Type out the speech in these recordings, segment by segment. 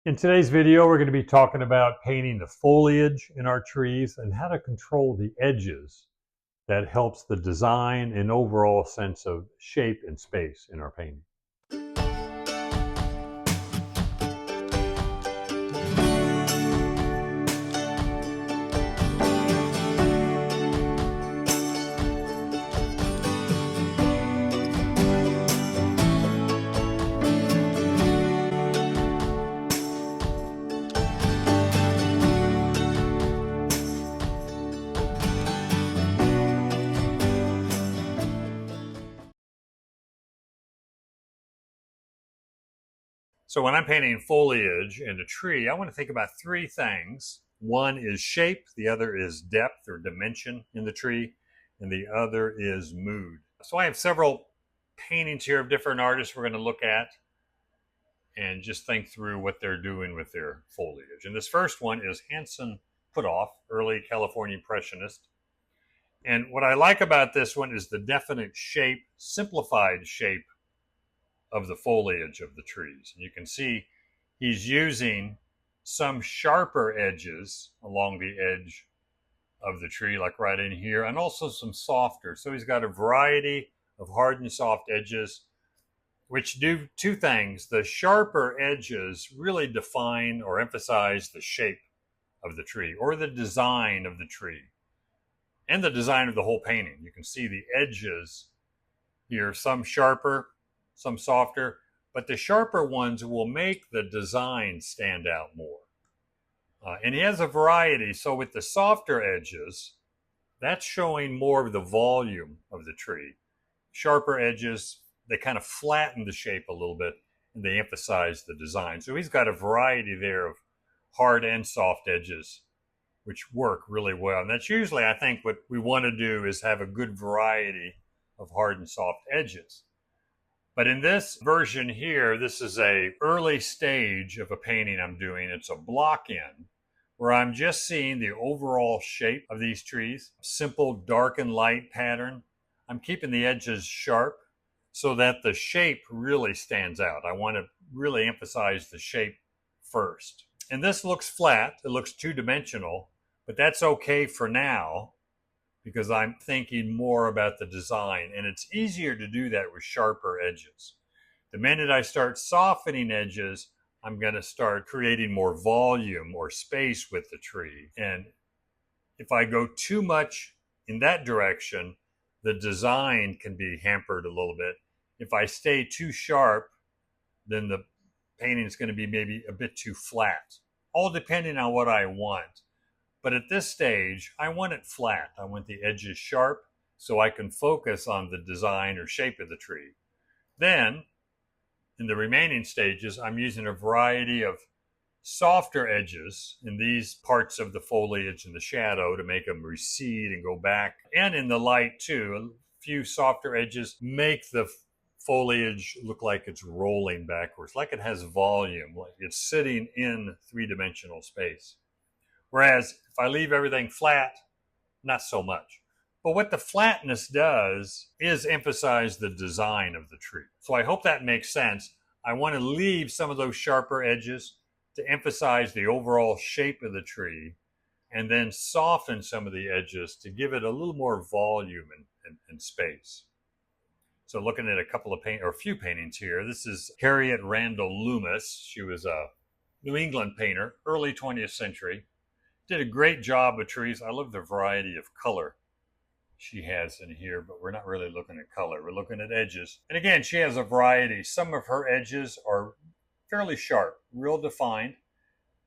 In today's video, we're going to be talking about painting the foliage in our trees and how to control the edges that helps the design and overall sense of shape and space in our painting. So when I'm painting foliage in a tree, I want to think about three things. One is shape, the other is depth or dimension in the tree, and the other is mood. So I have several paintings here of different artists we're going to look at and just think through what they're doing with their foliage. And this first one is Hanson Puthoff, early California Impressionist. And what I like about this one is the definite shape, simplified shape of the foliage of the trees. And you can see he's using some sharper edges along the edge of the tree, like right in here, and also some softer. So he's got a variety of hard and soft edges, which do two things. The sharper edges really define or emphasize the shape of the tree or the design of the tree and the design of the whole painting. You can see the edges here, some sharper, some softer, but the sharper ones will make the design stand out more. And he has a variety. So with the softer edges, that's showing more of the volume of the tree. Sharper edges, they kind of flatten the shape a little bit and they emphasize the design. So he's got a variety there of hard and soft edges, which work really well. And that's usually, I think, what we want to do is have a good variety of hard and soft edges. But in this version here, this is an early stage of a painting I'm doing. It's a block-in where I'm just seeing the overall shape of these trees. Simple dark and light pattern. I'm keeping the edges sharp so that the shape really stands out. I want to really emphasize the shape first. And this looks flat. It looks two-dimensional, but that's okay for now, because I'm thinking more about the design, and it's easier to do that with sharper edges. The minute I start softening edges, I'm going to start creating more volume or space with the tree. And if I go too much in that direction, the design can be hampered a little bit. If I stay too sharp, then the painting is going to be maybe a bit too flat, all depending on what I want. But at this stage, I want it flat. I want the edges sharp so I can focus on the design or shape of the tree. Then, in the remaining stages, I'm using a variety of softer edges in these parts of the foliage and the shadow to make them recede and go back. And in the light too, a few softer edges make the foliage look like it's rolling backwards, like it has volume, like it's sitting in three-dimensional space. Whereas if I leave everything flat, not so much. But what the flatness does is emphasize the design of the tree. So I hope that makes sense. I want to leave some of those sharper edges to emphasize the overall shape of the tree, and then soften some of the edges to give it a little more volume and space. So looking at a few paintings here, this is Harriet Randall Loomis. She was a New England painter, early 20th century. Did a great job with trees. I love the variety of color she has in here, but we're not really looking at color. We're looking at edges. And again, she has a variety. Some of her edges are fairly sharp, real defined.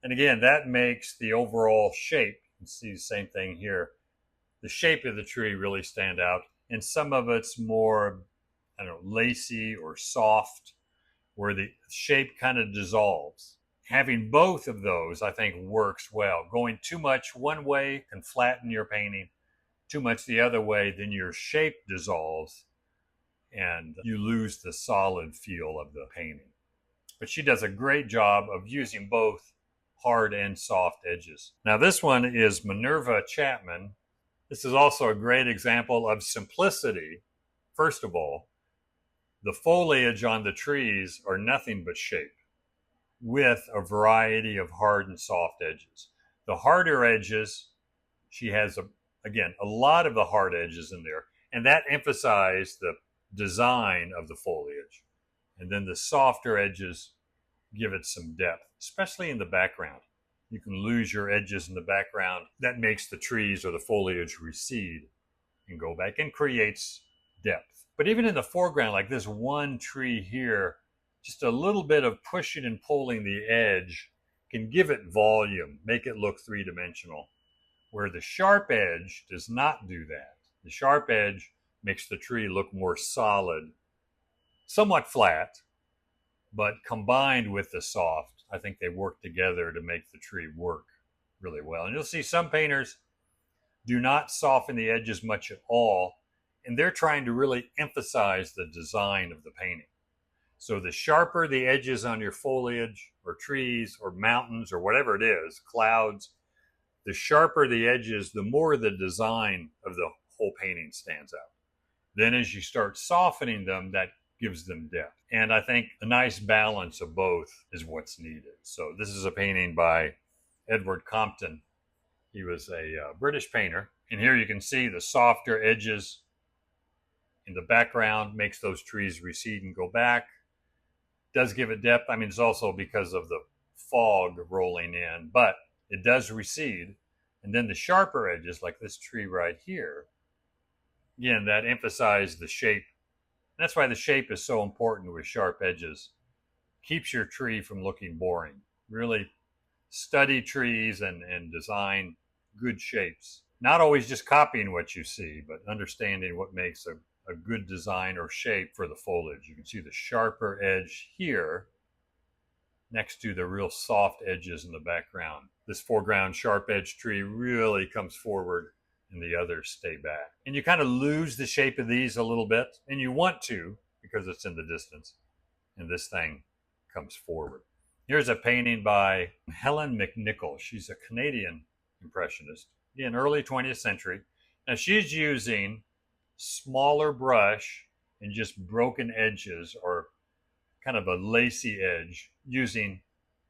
And again, that makes the overall shape, you can see the same thing here, the shape of the tree really stand out. And some of it's more, I don't know, lacy or soft, where the shape kind of dissolves. Having both of those, I think, works well. Going too much one way can flatten your painting. Too much the other way, then your shape dissolves and you lose the solid feel of the painting. But she does a great job of using both hard and soft edges. Now this one is Minerva Chapman. This is also a great example of simplicity. First of all, the foliage on the trees are nothing but shape. with a variety of hard and soft edges. The harder edges, she has, again, a lot of the hard edges in there, and that emphasized the design of the foliage. And then the softer edges give it some depth, especially in the background. You can lose your edges in the background. That makes the trees or the foliage recede and go back and creates depth. But even in the foreground, like this one tree here, just a little bit of pushing and pulling the edge can give it volume, make it look three-dimensional, where the sharp edge does not do that. The sharp edge makes the tree look more solid, somewhat flat, but combined with the soft, I think they work together to make the tree work really well. And you'll see some painters do not soften the edges much at all, and they're trying to really emphasize the design of the painting. So the sharper the edges on your foliage or trees or mountains or whatever it is, clouds, the sharper the edges, the more the design of the whole painting stands out. Then as you start softening them, that gives them depth. And I think a nice balance of both is what's needed. So this is a painting by Edward Compton. He was a British painter. And here you can see the softer edges in the background makes those trees recede and go back. Does give it depth. I mean, it's also because of the fog rolling in, but it does recede. And then the sharper edges, like this tree right here, again, that emphasize the shape. And that's why the shape is so important with sharp edges. Keeps your tree from looking boring. Really study trees and design good shapes. Not always just copying what you see, but understanding what makes a good design or shape for the foliage. You can see the sharper edge here next to the real soft edges in the background. This foreground sharp edge tree really comes forward and the others stay back. And you kind of lose the shape of these a little bit, and you want to because it's in the distance, and this thing comes forward. Here's a painting by Helen McNichol. She's a Canadian impressionist in early 20th century. Now she's using smaller brush and just broken edges or kind of a lacy edge using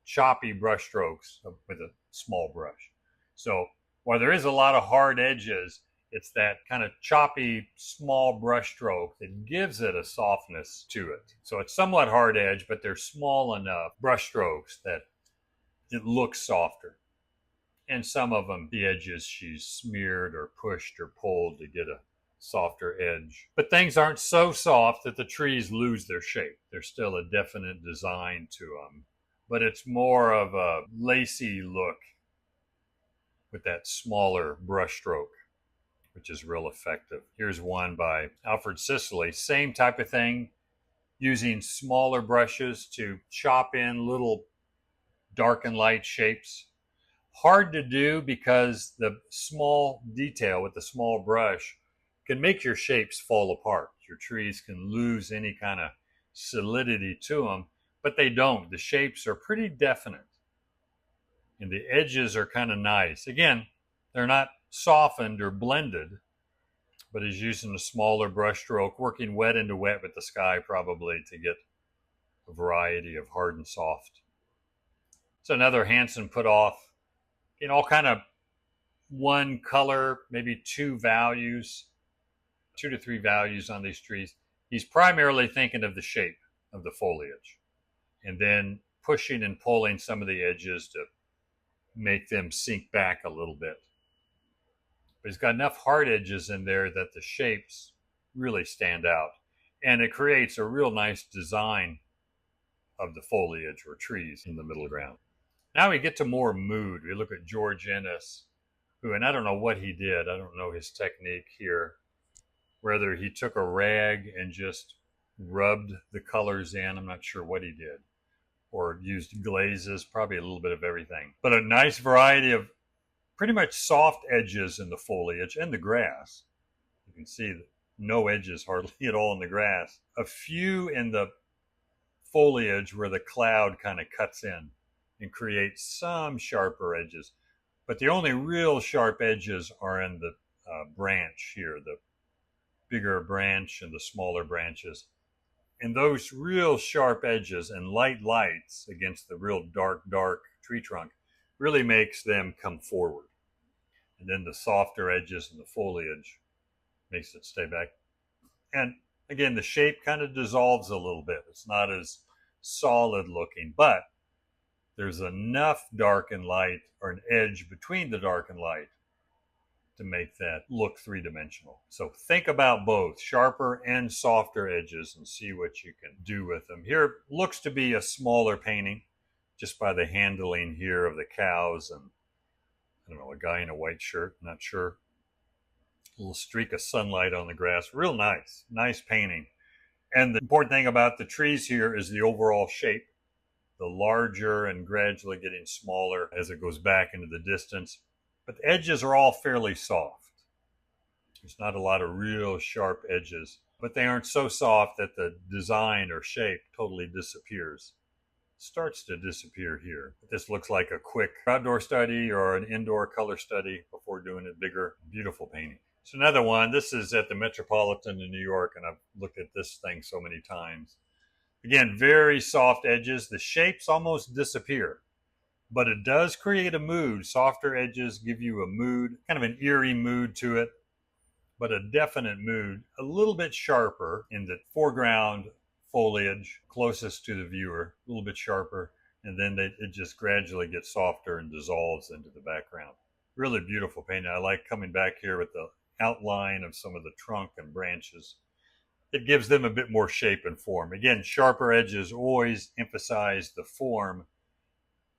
choppy brush strokes with a small brush. So while there is a lot of hard edges, it's that kind of choppy small brush stroke that gives it a softness to it. So it's somewhat hard edge, but they're small enough brush strokes that it looks softer. And some of them, the edges she's smeared or pushed or pulled to get a softer edge. But things aren't so soft that the trees lose their shape. There's still a definite design to them, but it's more of a lacy look with that smaller brush stroke, which is real effective. Here's one by Alfred Sisley. Same type of thing, using smaller brushes to chop in little dark and light shapes. Hard to do because the small detail with the small brush can make your shapes fall apart. Your trees can lose any kind of solidity to them, but they don't. The shapes are pretty definite. And the edges are kind of nice. Again, they're not softened or blended, but is using a smaller brush stroke, working wet into wet with the sky probably to get a variety of hard and soft. It's another Hansen put off in all kind of one color, maybe two to three values on these trees. He's primarily thinking of the shape of the foliage and then pushing and pulling some of the edges to make them sink back a little bit. But he's got enough hard edges in there that the shapes really stand out. And it creates a real nice design of the foliage or trees in the middle ground. Now we get to more mood. We look at George Ennis, who, and I don't know what he did. I don't know his technique here. Whether he took a rag and just rubbed the colors in, I'm not sure what he did. Or used glazes, probably a little bit of everything. But a nice variety of pretty much soft edges in the foliage and the grass. You can see no edges hardly at all in the grass. A few in the foliage where the cloud kind of cuts in and creates some sharper edges. But the only real sharp edges are in the branch here, the bigger branch and the smaller branches. And those real sharp edges and light lights against the real dark tree trunk really makes them come forward. And then the softer edges and the foliage makes it stay back. And again, the shape kind of dissolves a little bit. It's not as solid looking, but there's enough dark and light, or an edge between the dark and light, to make that look three-dimensional. So think about both sharper and softer edges and see what you can do with them. Here looks to be a smaller painting just by the handling here of the cows and, I don't know, a guy in a white shirt, not sure. A little streak of sunlight on the grass. Real nice painting. And the important thing about the trees here is the overall shape. The larger and gradually getting smaller as it goes back into the distance. But the edges are all fairly soft. There's not a lot of real sharp edges, but they aren't so soft that the design or shape totally disappears. It starts to disappear here. This looks like a quick outdoor study or an indoor color study before doing it bigger. Beautiful painting. So another one, this is at the Metropolitan in New York, and I've looked at this thing so many times. Again, very soft edges. The shapes almost disappear, but it does create a mood. Softer edges give you a mood, kind of an eerie mood to it, but a definite mood, a little bit sharper in the foreground foliage closest to the viewer, a little bit sharper, and then it just gradually gets softer and dissolves into the background. Really beautiful painting. I like coming back here with the outline of some of the trunk and branches. It gives them a bit more shape and form. Again, sharper edges always emphasize the form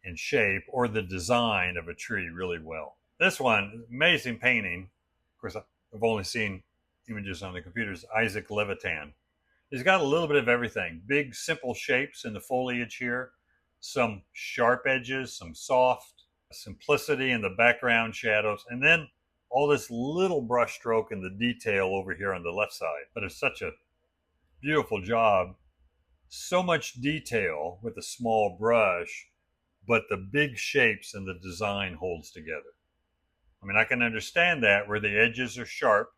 and shape or the design of a tree really well. This one, amazing painting. Of course, I've only seen images on the computers. Isaac Levitan. He's got a little bit of everything. Big, simple shapes in the foliage here. Some sharp edges, some soft simplicity in the background shadows, and then all this little brush stroke in the detail over here on the left side. But it's such a beautiful job. So much detail with a small brush, but the big shapes and the design holds together. I mean, I can understand that where the edges are sharp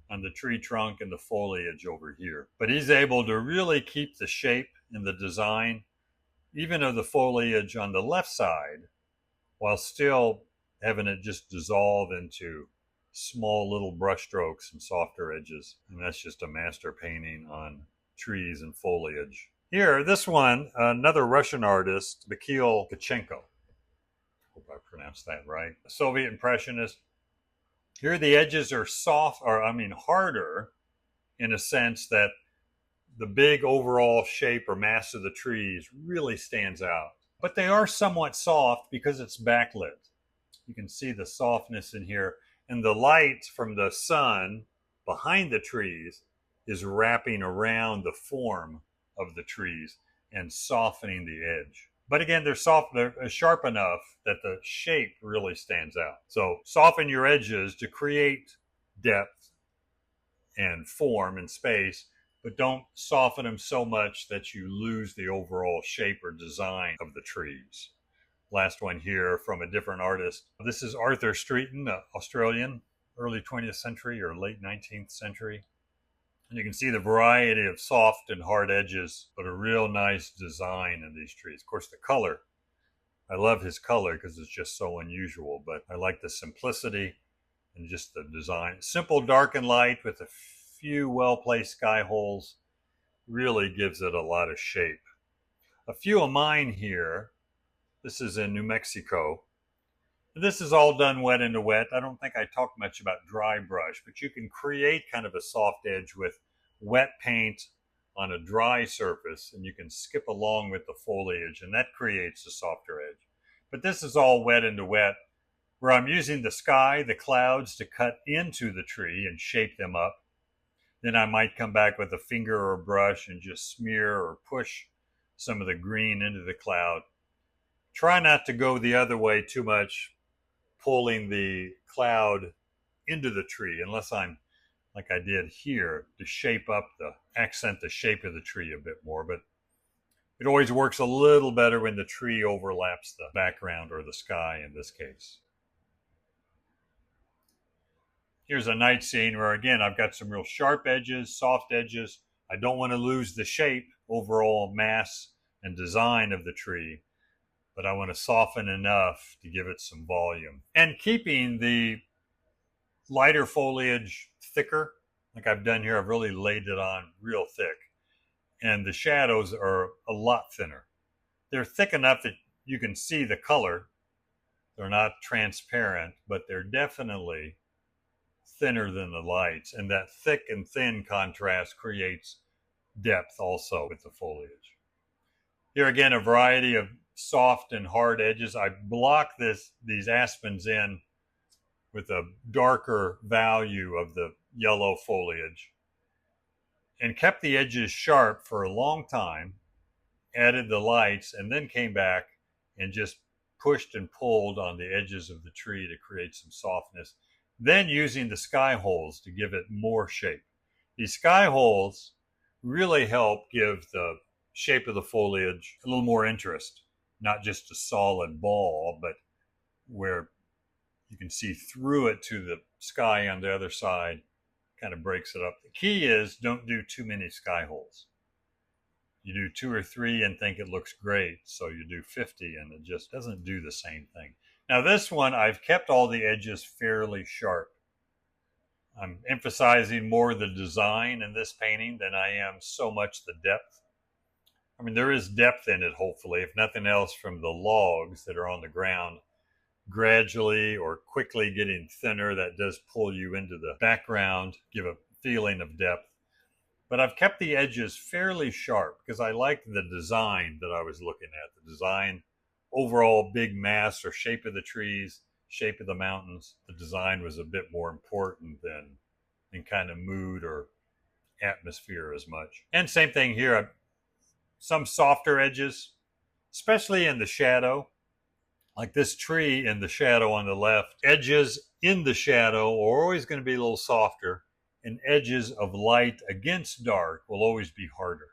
on the tree trunk and the foliage over here. But he's able to really keep the shape and the design, even of the foliage on the left side, while still having it just dissolve into small little brush strokes and softer edges. And that's just a master painting on trees and foliage. Here, this one, another Russian artist, Mikhail Tkachenko. Hope I pronounced that right. A Soviet impressionist. Here the edges are soft, or I mean harder, in a sense that the big overall shape or mass of the trees really stands out. But they are somewhat soft because it's backlit. You can see the softness in here. And the light from the sun behind the trees is wrapping around the form of the trees and softening the edge. But again, they're soft, they're sharp enough that the shape really stands out. So soften your edges to create depth and form and space, but don't soften them so much that you lose the overall shape or design of the trees. Last one here from a different artist. This is Arthur Streeton, Australian, early 20th century or late 19th century. And you can see the variety of soft and hard edges, but a real nice design in these trees. Of course, the color. I love his color because it's just so unusual, but I like the simplicity and just the design. Simple, dark, and light with a few well-placed sky holes really gives it a lot of shape. A few of mine here. This is in New Mexico. This is all done wet into wet. I don't think I talked much about dry brush, but you can create kind of a soft edge with wet paint on a dry surface, and you can skip along with the foliage, and that creates a softer edge. But this is all wet into wet, where I'm using the sky, the clouds, to cut into the tree and shape them up. Then I might come back with a finger or a brush and just smear or push some of the green into the cloud. Try not to go the other way too much, pulling the cloud into the tree, unless I'm, like I did here, to shape up accent the shape of the tree a bit more. But it always works a little better when the tree overlaps the background, or the sky in this case. Here's a night scene where, again, I've got some real sharp edges, soft edges. I don't want to lose the shape, overall mass and design of the tree, but I want to soften enough to give it some volume. And keeping the lighter foliage thicker, like I've done here, I've really laid it on real thick. And the shadows are a lot thinner. They're thick enough that you can see the color. They're not transparent, but they're definitely thinner than the lights. And that thick and thin contrast creates depth also with the foliage. Here again, a variety of soft and hard edges. I block these aspens in with a darker value of the yellow foliage and kept the edges sharp for a long time, added the lights, and then came back and just pushed and pulled on the edges of the tree to create some softness. Then using the sky holes to give it more shape. These sky holes really help give the shape of the foliage a little more interest, not just a solid ball, but where you can see through it to the sky on the other side, kind of breaks it up. The key is don't do too many sky holes. You do 2 or 3 and think it looks great, so you do 50 and it just doesn't do the same thing. Now this one, I've kept all the edges fairly sharp. I'm emphasizing more the design in this painting than I am so much the depth. I mean, there is depth in it, hopefully, if nothing else from the logs that are on the ground gradually or quickly getting thinner. That does pull you into the background, give a feeling of depth. But I've kept the edges fairly sharp because I liked the design that I was looking at. The design, overall big mass or shape of the trees, shape of the mountains. The design was a bit more important than kind of mood or atmosphere as much. And same thing here, some softer edges, especially in the shadow. Like this tree in the shadow on the left, edges in the shadow are always going to be a little softer, and edges of light against dark will always be harder.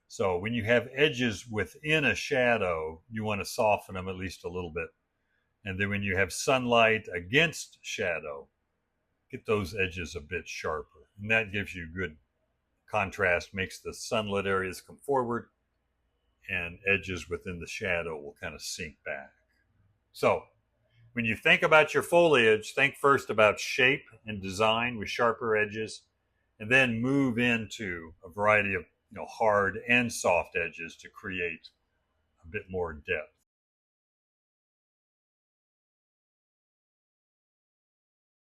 So when you have edges within a shadow, you want to soften them at least a little bit. And then when you have sunlight against shadow, get those edges a bit sharper. And that gives you good contrast, makes the sunlit areas come forward, and edges within the shadow will kind of sink back. So when you think about your foliage, think first about shape and design with sharper edges, and then move into a variety of hard and soft edges to create a bit more depth.